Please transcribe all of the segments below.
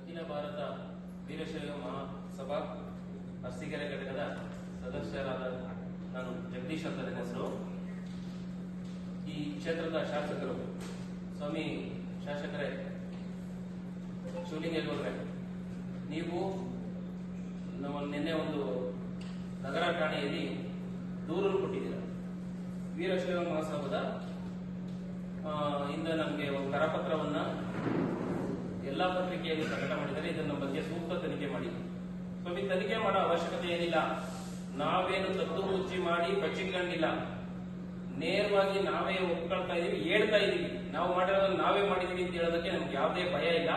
ಅಖಿಲ ಭಾರತ ವೀರಶೈವ ಮಹಾಸಭಾ ಅರಸೀಕೆರೆ ಘಟಕದ ಸದಸ್ಯರಾದ ನಾನು ಜಗದೀಶ್ ಅಂತ ನನ್ನ ಹೆಸರು. ಈ ಕ್ಷೇತ್ರದ ಶಾಸಕರು ಸ್ವಾಮಿ ಶಾಸಕರೇ ಶಿವಲಿಂಗೇಗೌಡ್ರೆ, ನೀವು ನಿನ್ನೆ ಒಂದು ನಗರ ಠಾಣೆಯಲ್ಲಿ ದೂರನ್ನು ಕೊಟ್ಟಿದ್ದೀರ. ವೀರಶೈವ ಮಹಾಸಭಾದ ಇಂದ ನಮಗೆ ಒಂದು ಕರಪತ್ರವನ್ನ ಎಲ್ಲಾ ಪತ್ರಿಕೆಯಲ್ಲಿ ಪ್ರಕಟ ಮಾಡಿದರೆ ಇದನ್ನ ಬಗ್ಗೆ ಸೂಕ್ತ ತನಿಖೆ ಮಾಡಿ. ಸ್ವಾಮಿ, ತನಿಖೆ ಮಾಡೋ ಅವಶ್ಯಕತೆ ಏನಿಲ್ಲ. ನಾವೇನು ತದ್ದು ಮುಚ್ಚಿ ಮಾಡಿ ಬಚ್ಚಿಕೊಂಡಿಲ್ಲ. ನೇರವಾಗಿ ನಾವೇ ಒಪ್ಕೊಳ್ತಾ ಇದೀವಿ, ಹೇಳ್ತಾ ಇದೀವಿ. ನಾವು ಮಾಡಿರೋದನ್ನ ನಾವೇ ಮಾಡಿದೀವಿ ಅಂತ ಹೇಳೋದಕ್ಕೆ ನಮ್ಗೆ ಯಾವುದೇ ಭಯ ಇಲ್ಲ.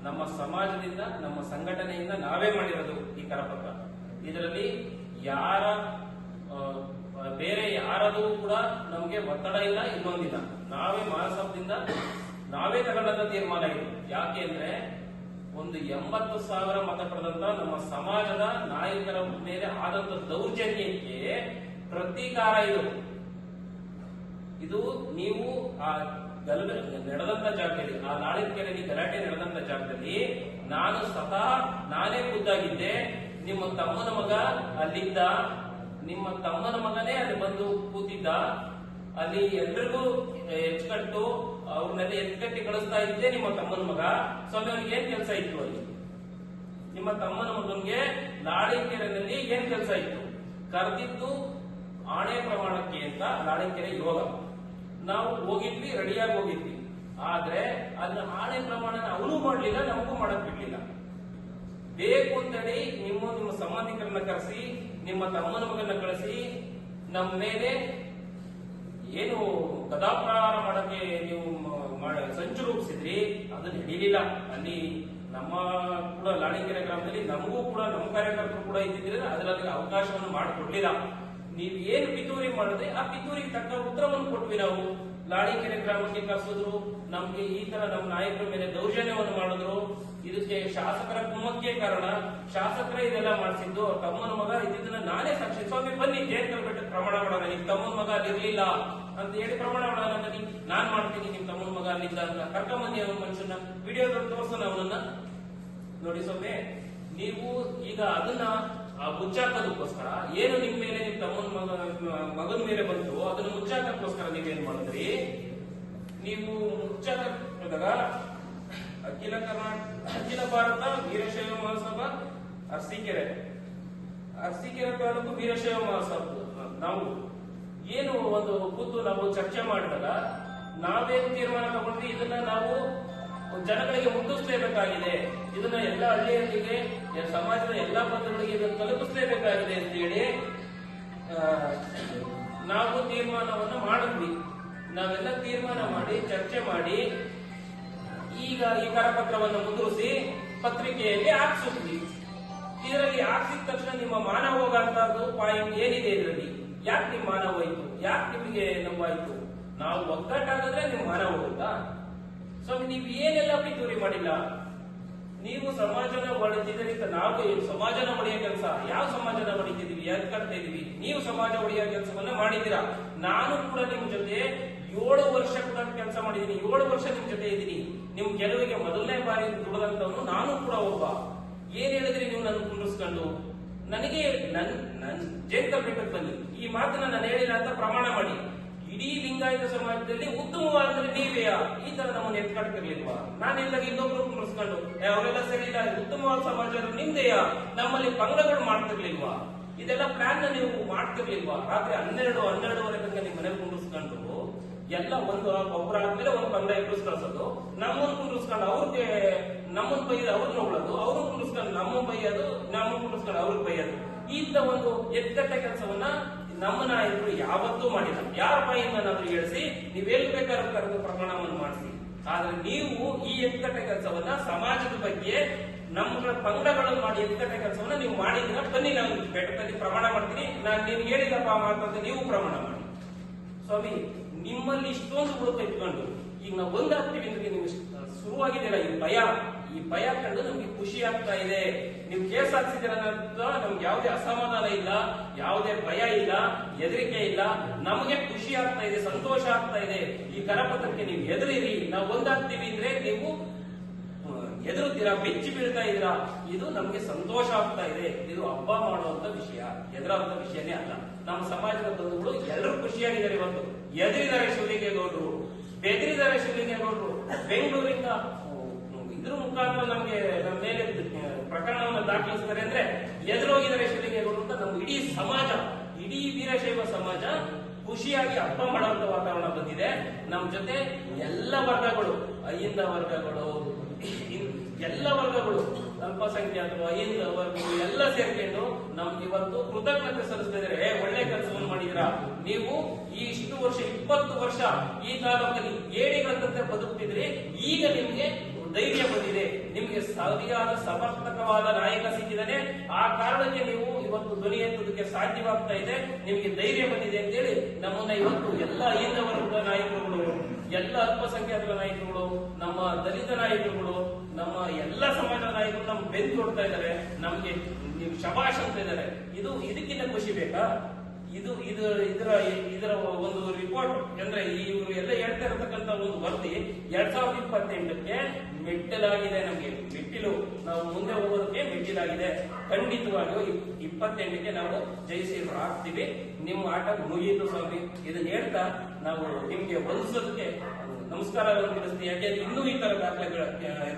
ನಮ್ಮ ಸಮಾಜದಿಂದ, ನಮ್ಮ ಸಂಘಟನೆಯಿಂದ ನಾವೇ ಮಾಡಿರೋದು ಈ ಕರಪತ್ರ. ಇದರಲ್ಲಿ ಬೇರೆ ಯಾರದು ಕೂಡ ನಮ್ಗೆ ಒತ್ತಡ ಇಲ್ಲ, ಇನ್ನೊಂದಿಲ್ಲ. ನಾವೇ ಮಹಾಸಭದಿಂದ ನಾವೇ ತಗೊಂಡಂತ ತೀರ್ಮಾನ ಇದು. ಯಾಕೆ ಅಂದ್ರೆ ಒಂದು 80,000 ಮತ ಪಡೆದಂತ ನಮ್ಮ ಸಮಾಜದ ನಾಯಕರ ಮೇಲೆ ಆದಂತ ದೌರ್ಜನ್ಯಕ್ಕೆ ಪ್ರತೀಕಾರ ಇದು. ನೀವು ಆ ನಡೆದಂತ ಜಾಗದಲ್ಲಿ, ಆ ಲಾಳಿಕೆರೆಯಲ್ಲಿ ಗಲಾಟೆ ನಡೆದಂತ ಜಾಗದಲ್ಲಿ ನಾನು ನಾನೇ ಖುದ್ದಾಗಿದ್ದೆ. ನಿಮ್ಮ ತಮ್ಮನ ಮಗ ಅಲ್ಲಿದ್ದ, ನಿಮ್ಮ ತಮ್ಮನ ಮಗನೇ ಅಲ್ಲಿ ಬಂದು ಕೂತಿದ್ದ. ಅಲ್ಲಿ ಎಲ್ರಿಗೂ ಎಚ್ಕಟ್ಟು ಅವ್ರನ್ನೆಲ್ಲ ಎತ್ಕಟ್ಟಿ ಕಳಿಸ್ತಾ ಇದ್ದೆ ನಿಮ್ಮ ತಮ್ಮನ ಮಗ. ಸ್ವಾಮಿ, ಅವ್ರಿಗೆ ಏನ್ ಕೆಲಸ ಇತ್ತು ಅಲ್ಲಿ? ನಿಮ್ಮ ತಮ್ಮನ ಮಗನ್ಗೆ ಲಾಳಿಕೆರೆಯಲ್ಲಿ ಏನ್ ಕೆಲಸ ಇತ್ತು? ಕರೆದಿದ್ದು ಆಣೆ ಪ್ರಮಾಣಕ್ಕೆ ಅಂತ ಲಾಳಿಕೆರೆ ಯೋಗ. ನಾವು ಹೋಗಿದ್ವಿ, ರೆಡಿಯಾಗಿ ಹೋಗಿದ್ವಿ. ಆದ್ರೆ ಅದನ್ನ ಆಣೆ ಪ್ರಮಾಣ ಅವನು ಮಾಡ್ಲಿಲ್ಲ, ನಮಗೂ ಮಾಡಕ್ ಬಿಡ್ಲಿಲ್ಲ. ಬೇಕು ಅಂತೇಳಿ ನಿಮ್ಮ ಸಂಬಂಧಿಕರನ್ನ ಕರೆಸಿ, ನಿಮ್ಮ ತಮ್ಮನ ಮಗನ ಕಳಿಸಿ ನಮ್ಮ ಮೇಲೆ ಏನು ಗದಾಪ್ರಹಾರ ಮಾಡಕ್ಕೆ ನೀವು ಸಂಚು ರೂಪಿಸಿದ್ರಿ. ಅದು ನಡೀಲಿಲ್ಲ. ಅಲ್ಲಿ ನಮ್ಮ ಕೂಡ ಲಾಳಿಕೆರೆ ಗ್ರಾಮದಲ್ಲಿ ನಮಗೂ ಕೂಡ ನಮ್ಮ ಕಾರ್ಯಕರ್ತರು ಕೂಡ ಇದ್ದಿದ್ರೆ ಅದರಲ್ಲಿ ಅವಕಾಶವನ್ನು ಮಾಡಿಕೊಡ್ಲಿಲ್ಲ. ನೀವು ಏನು ಪಿತೂರಿ ಮಾಡಿದ್ರೆ ಆ ಪಿತೂರಿಗೆ ತಕ್ಕ ಉತ್ತರವನ್ನು ಕೊಟ್ವಿ ನಾವು. ಲಾಳಿಕೆರೆ ಗ್ರಾಮಕ್ಕೆ ಕರೆಸಿದ್ರು, ನಮ್ಗೆ ಈ ತರ ನಮ್ಮ ನಾಯಕರ ಮೇಲೆ ದೌರ್ಜನ್ಯವನ್ನು ಮಾಡಿದ್ರು. ಇದಕ್ಕೆ ಶಾಸಕರ ಕುಮ್ಮಕ್ಕೆ ಕಾರಣ. ಶಾಸಕರೇ ಇದೆಲ್ಲ ಮಾಡಿಸಿದ್ದು. ಅವ್ರ ತಮ್ಮನ ಮಗ ಇದ್ದಿದ್ದನ್ನ ನಾನೇ ಸಾಕ್ಷಿ. ಸ್ವಾಮಿ, ಬನ್ನಿ ಜೇರ್ಕಲ್ ಬೆಟ್ಟ ಪ್ರಮಾಣ ಮಾಡೋಣ. ನಿಮ್ ತಮ್ಮನ ಮಗ ಅಲ್ಲಿರ್ಲಿಲ್ಲ ಅಂತ ಹೇಳಿ ಪ್ರಮಾಣ ಮಾಡೋಣ. ನಾನ್ ಮಾಡ್ತೀನಿ, ನಿಮ್ ತಮ್ಮನ ಮಗ ಅಲ್ಲಿದ್ದ ಅಂತ ಕರ್ಕೊಂಬಂದಿ ಅವನ ಮನುಷ್ಯನ ವಿಡಿಯೋದಲ್ಲಿ ತೋರ್ಸೋಣ ಅವನನ್ನ. ನೋಡಿ ಸ್ವಾಮಿ, ನೀವು ಈಗ ಅದನ್ನ ಮುಚ್ಚಾಕೋದಕ್ಕೋಸ್ಕರ ಏನು ನಿಮ್ ಮೇಲೆ ನಿಮ್ ತಮ್ಮನ ಮಗನ ಮೇಲೆ ಬಂತು, ಅದನ್ನ ಮುಚ್ಚಾಕೋದಕ್ಕೋಸ್ಕರ ನೀವೇನ್ ಮಾಡಿದ್ರಿ? ನೀವು ಮುಚ್ಚಾಕ ಅಖಿಲ ಭಾರತ ವೀರಶೈವ ಮಹಾಸಭಾ ಅರಸೀಕೆರೆ ತಾಲೂಕು ವೀರಶೈವ ಮಹಾಸಭಾ ನಾವು ಏನು ಒಂದು ಕೂತು ನಾವು ಚರ್ಚೆ ಮಾಡಿದಾಗ ನಾವೇನು ತೀರ್ಮಾನ ತಗೊಂಡ್ವಿ, ಇದನ್ನ ನಾವು ಜನಗಳಿಗೆ ಮುಟ್ಟಿಸಲೇಬೇಕಾಗಿದೆ. ಇದನ್ನ ಎಲ್ಲ ಹಳ್ಳಿಗಳಿಗೆ, ಸಮಾಜದ ಎಲ್ಲಾ ಬಂಧುಗಳಿಗೆ ಇದನ್ನು ತಲುಪಿಸಲೇಬೇಕಾಗಿದೆ ಅಂತೇಳಿ ನಾವು ತೀರ್ಮಾನವನ್ನು ಮಾಡಿದ್ವಿ. ನಾವೆಲ್ಲ ತೀರ್ಮಾನ ಮಾಡಿ ಚರ್ಚೆ ಮಾಡಿ ಈಗ ಈ ಕರಪತ್ರವನ್ನು ಮುದ್ರಿಸಿ ಪತ್ರಿಕೆಯಲ್ಲಿ ಹಾಕ್ಸಿದ್ವಿ. ಇದರಲ್ಲಿ ಹಾಕ್ಸಿದ ತಕ್ಷಣ ನಿಮ್ಮ ಮಾನ ಹೋಗಂತದ್ದು ಪಾಯಿಂಟ್ ಏನಿದೆ ಇದರಲ್ಲಿ? ಯಾಕೆ ನಿಮ್ ಮಾನ ಹೋಯ್ತು? ಯಾಕೆ ನಿಮಗೆ ನೋವಾಯ್ತು? ನಾವು ಒಗ್ಗಟ್ಟಾಗಿದ್ರೆ ನಿಮ್ ಮಾನ ಹೋಗುತ್ತಾ? ಸ್ವಾಮಿ, ನೀವು ಏನೆಲ್ಲ ಪಿತೂರಿ ಮಾಡಿಲ್ಲ. ನೀವು ಸಮಾಜನ ಹೊಡೆದಿದ್ದೀರಿ. ನಾವು ಸಮಾಜನ ಒಡೆಯ ಕೆಲಸ, ಯಾವ ಸಮಾಜನ ಹೊಡಿತಿದೀವಿ, ಯಾಕೆ ಕಟ್ತಾ ಇದೀವಿ? ನೀವು ಸಮಾಜ ಒಡೆಯ ಕೆಲಸವನ್ನ ಮಾಡಿದ್ದೀರಾ. ನಾನು ಕೂಡ ನಿಮ್ ಜೊತೆ 7 ವರ್ಷ ಕೂಡ ಕೆಲಸ ಮಾಡಿದೀನಿ. 7 ವರ್ಷ ನಿಮ್ ಜೊತೆ ಇದ್ದೀನಿ. ನಿಮ್ ಗೆಲುವಿಗೆ ಮೊದಲನೇ ಬಾರಿ ದುಡಿದಂತವನು ನಾನು ಕೂಡ ಒಬ್ಬ. ಏನ್ ಹೇಳಿದ್ರಿ ನೀವು ನನ್ನ ಕುಂಡಿಸ್ಕೊಂಡು? ನನಗೆ ನನ್ ಜೇರ್ಕಲ್ ಬೆಟ್ಟಕ್ಕೆ ಬನ್ನಿ, ಈ ಮಾತನ್ನ ನಾನು ಹೇಳಿಲ್ಲ ಅಂತ ಪ್ರಮಾಣ ಮಾಡಿ. ಇಡೀ ಲಿಂಗಾಯತ ಸಮಾಜದಲ್ಲಿ ಉತ್ತಮವಾದ್ರೆ ನೀವೇ ಈ ತರ ನಮ್ಮನ್ನು ಎತ್ಕಡ್ತಿರ್ಲಿಲ್ವಾ? ನಾನೆಲ್ಲ ಇನ್ನೊಬ್ರು ಕುಂಡಿಸ್ಕೊಂಡು ಅವರೆಲ್ಲ ಸರಿ ಇಲ್ಲ, ಉತ್ತಮವಾದ ಸಮಾಜ ನಿಮ್ದೆಯ? ನಮ್ಮಲ್ಲಿ ಪಂಗಡಗಳು ಮಾಡ್ತಿರ್ಲಿಲ್ವಾ? ಇದೆಲ್ಲ ಪ್ಲಾನ್ ನೀವು ಮಾಡ್ತಿರ್ಲಿಲ್ವಾ? ರಾತ್ರಿ 12:30 ತನಕ ನಿಮ್ ಮನೇಲಿ ಕುಂಡಿಸ್ಕೊಂಡು ಎಲ್ಲ ಒಬ್ಬರ ಆದ್ಮೇಲೆ ಒಂದು ಪಂಗಡ ಎಬ್ಬಿಸ್ ಕಳ್ಸೋದು, ನಮ್ಮನ್ನು ಕುಂಡಿಸ್ಕೊಂಡು ಅವ್ರಿಗೆ ನಮ್ಮನ್ ಬೈಯೋದು, ಅವ್ರನ್ನ ಹೊಗಳೋದು, ಅವ್ರನ್ನ ಕುಂಡಿಸ್ಕೊಂಡು ನಮ್ಮನ್ ಬೈಯೋದು, ನಮ್ಮನ್ನ ಕುಂಡಿಸ್ಕೊಂಡು ಅವ್ರಿಗೆ ಬೈಯೋದು. ಇಂಥ ಒಂದು ಎತ್ಕಟ್ಟೆ ಕೆಲಸವನ್ನ ನಮ್ಮ ನಾಯಕರು ಯಾವತ್ತೂ ಮಾಡಿಲ್ಲ. ಯಾರ ಬಾಯಿಂದ ನಾವು ಹೇಳಿಸಿ ನೀವೆಲ್ಲಿ ಬೇಕಾದ್ರೂ ಕರೆದು ಪ್ರಮಾಣವನ್ನು ಮಾಡಿಸಿ. ಆದ್ರೆ ನೀವು ಈ ಎತ್ಕಟ್ಟೆ ಕೆಲಸವನ್ನ ಸಮಾಜದ ಬಗ್ಗೆ ನಮ್ಮ ಪಂಗಡಗಳನ್ನು ಮಾಡಿ ಎತ್ಕಟ್ಟೆ ಕೆಲಸವನ್ನ ನೀವು ಮಾಡಿದ್ರೆ ಬನ್ನಿ, ನಾನು ಬೆಟ್ಟದಲ್ಲಿ ಪ್ರಮಾಣ ಮಾಡ್ತೀನಿ. ನಾನು ನಿಮ್ಗೆ ಹೇಳಿದಪ್ಪ ಮಾತಂತ ನೀವು ಪ್ರಮಾಣ ಮಾಡಿ. ಸ್ವಾಮಿ, ನಿಮ್ಮಲ್ಲಿ ಇಷ್ಟೊಂದು ಹುಡುಕ ಇಟ್ಕೊಂಡು ಈಗ ನಾವು ಒಂದಾಗ್ತೀವಿ ಅಂದ್ರೆ ನೀವು ಶುರುವಾಗಿದ್ದೀರಾ. ಈ ಭಯ ಕಂಡು ನಮ್ಗೆ ಖುಷಿ ಆಗ್ತಾ ಇದೆ. ನೀವು ಕೇಸ್ ಹಾಕ್ಸಿದ್ದೀರ ನಮ್ಗೆ ಯಾವುದೇ ಅಸಮಾಧಾನ ಇಲ್ಲ, ಯಾವುದೇ ಭಯ ಇಲ್ಲ, ಹೆದರಿಕೆ ಇಲ್ಲ. ನಮಗೆ ಖುಷಿ ಆಗ್ತಾ ಇದೆ, ಸಂತೋಷ ಆಗ್ತಾ ಇದೆ. ಈ ಕರಪತ್ರಕ್ಕೆ ನೀವು ಹೆದರಿರಿ. ನಾವು ಒಂದಾಗ್ತೀವಿ ಅಂದ್ರೆ ನೀವು ಹೆದರುತ್ತೀರಾ, ಬೆಚ್ಚಿ ಬೀಳ್ತಾ ಇದ್ದೀರಾ, ಇದು ನಮ್ಗೆ ಸಂತೋಷ ಆಗ್ತಾ ಇದೆ. ಇದು ಹಬ್ಬ ಮಾಡುವಂತ ವಿಷಯ, ಹೆದರುವಂತ ವಿಷಯನೇ ಅಲ್ಲ. ನಮ್ಮ ಸಮಾಜದ ಬಂಧುಗಳು ಎಲ್ಲರೂ ಖುಷಿಯಾಗಿದ್ದಾರೆ. ಇವತ್ತು ಎದುರಿದ್ದಾರೆ ಶಿವಲಿಂಗೇಗೌಡರು, ಬೆದರಿದ್ದಾರೆ ಶಿವಲಿಂಗೇಗೌಡರು. ಬೆಂಗಳೂರಿಂದ ಇದ್ರ ಮುಖಾಂತರ ನಮ್ಗೆ ನಮ್ಮ ಮೇಲೆ ಪ್ರಕರಣವನ್ನು ದಾಖಲಿಸ್ತಾರೆ ಅಂದ್ರೆ ಎದುರೋಗಿದ್ದಾರೆ ಶಿವಲಿಂಗೇಗೌಡರು ಅಂತ ನಮ್ಮ ಇಡೀ ಸಮಾಜ, ಇಡೀ ವೀರಶೈವ ಸಮಾಜ ಖುಷಿಯಾಗಿ ಹಬ್ಬ ಮಾಡುವಂತ ವಾತಾವರಣ ಬಂದಿದೆ. ನಮ್ಮ ಜೊತೆ ಎಲ್ಲ ವರ್ಗಗಳು, ಅಹಿಂದ ವರ್ಗಗಳು, ಎಲ್ಲ ವರ್ಗಗಳು, ಅಲ್ಪಸಂಖ್ಯಾತರು, ಅಹಿಂದ ವರ್ಗಗಳು ಎಲ್ಲ ಸೇರ್ಕೊಂಡು ನಮ್ಗೆ ಇವತ್ತು ಕೃತಜ್ಞತೆ ಸಲ್ಲಿಸ್ತಾ ಇದ್ದಾರೆ. ಒಳ್ಳೆ ಕೆಲಸವನ್ನು ಮಾಡಿದಿರಾ. ನೀವು ಈ ಇಷ್ಟು ವರ್ಷ 20 ವರ್ಷ ಈ ತಾಲೂಕಲ್ಲಿ ಏಡಿಗಳಂತೆ ಬದುಕ್ತಿದ್ರಿ. ಈಗ ನಿಮ್ಗೆ ಧೈರ್ಯ ಬಂದಿದೆ, ನಿಮ್ಗೆ ಸರಿಯಾದ ಸಮರ್ಥಕವಾದ ನಾಯಕ ಸಿಕ್ಕಿದ್ದಾನೆ. ಆ ಕಾರಣಕ್ಕೆ ನೀವು ಇವತ್ತು ಧ್ವನಿ ಎತ್ತುವುದಕ್ಕೆ ಸಾಧ್ಯವಾಗ್ತಾ ಇದೆ. ನಿಮ್ಗೆ ಧೈರ್ಯ ಬಂದಿದೆ ಅಂತೇಳಿ ನಮ್ಮನ್ನ ಇವತ್ತು ಎಲ್ಲ ಅಹಿಂದ ವರ್ಗದ ನಾಯಕರುಗಳು, ಎಲ್ಲ ಅಲ್ಪಸಂಖ್ಯಾತರ ನಾಯಕರುಗಳು, ನಮ್ಮ ದಲಿತ ನಾಯಕರುಗಳು, ನಮ್ಮ ಎಲ್ಲ ಸಮಾಜದ ನಾಯಕರು ನಮ್ ಬೆನ್ನು ಕೊಡ್ತಾ ಇದ್ದಾರೆ. ನಮ್ಗೆ ನೀವು ಶಬಾಷ್ ಅಂತ ಇದ್ದಾರೆ. ಇದಕ್ಕಿಂತ ಖುಷಿ ಬೇಕಾ? ಇದರ ಒಂದು ರಿಪೋರ್ಟ್ ಅಂದ್ರೆ ಇವರು ಎಲ್ಲ ಹೇಳ್ತಾ ಇರತಕ್ಕಂತ ಒಂದು ವರದಿ 2028ಕ್ಕೆ ಮೆಟ್ಟಿಲಾಗಿದೆ. ನಮ್ಗೆ ಮೆಟ್ಟಿಲು, ನಾವು ಮುಂದೆ ಹೋಗೋದಕ್ಕೆ ಮೆಟ್ಟಿಲಾಗಿದೆ. ಖಂಡಿತವಾಗಿಯೂ 28ಕ್ಕೆ ನಾವು ಜಯಶೀಲರು ಆಗ್ತೀವಿ. ನಿಮ್ಮ ಆಟ ಮುಗಿಯಿತು ಸ್ವಾಮಿ. ಇದನ್ನ ಹೇಳ್ತಾ ನಾವು ನಿಮ್ಗೆ ವಂದಿಸೋದಕ್ಕೆ ನಮಸ್ಕಾರಗಳನ್ನು ತಿಳಿಸ್ತೀವಿ. ಯಾಕೆಂದ್ರೆ ಇನ್ನೂ ಈ ತರ ದಾಖಲೆಗಳ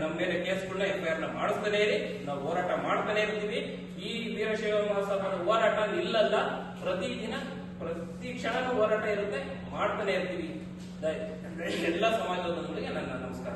ನಮ್ಮ ಮೇಲೆ ಕೇಸ್ಗಳನ್ನ FIR ಮಾಡಿಸ್ತಾನೆ ಇರಿ. ನಾವು ಹೋರಾಟ ಮಾಡ್ತಾನೆ ಇರ್ತೀವಿ. ಈ ವೀರಶೈವ ಮಹಾಸಭಾದ ಹೋರಾಟ ನಿಲ್ಲಲ್ಲ. ಪ್ರತಿದಿನ ಪ್ರತಿ ಕ್ಷಣನೂ ಹೋರಾಟ ಇರುತ್ತೆ, ಮಾಡ್ತಾನೆ ಇರ್ತೀವಿ. ಎಲ್ಲ ಸಮಾಜದವರಿಗೆ ನನ್ನ ನಮಸ್ಕಾರ.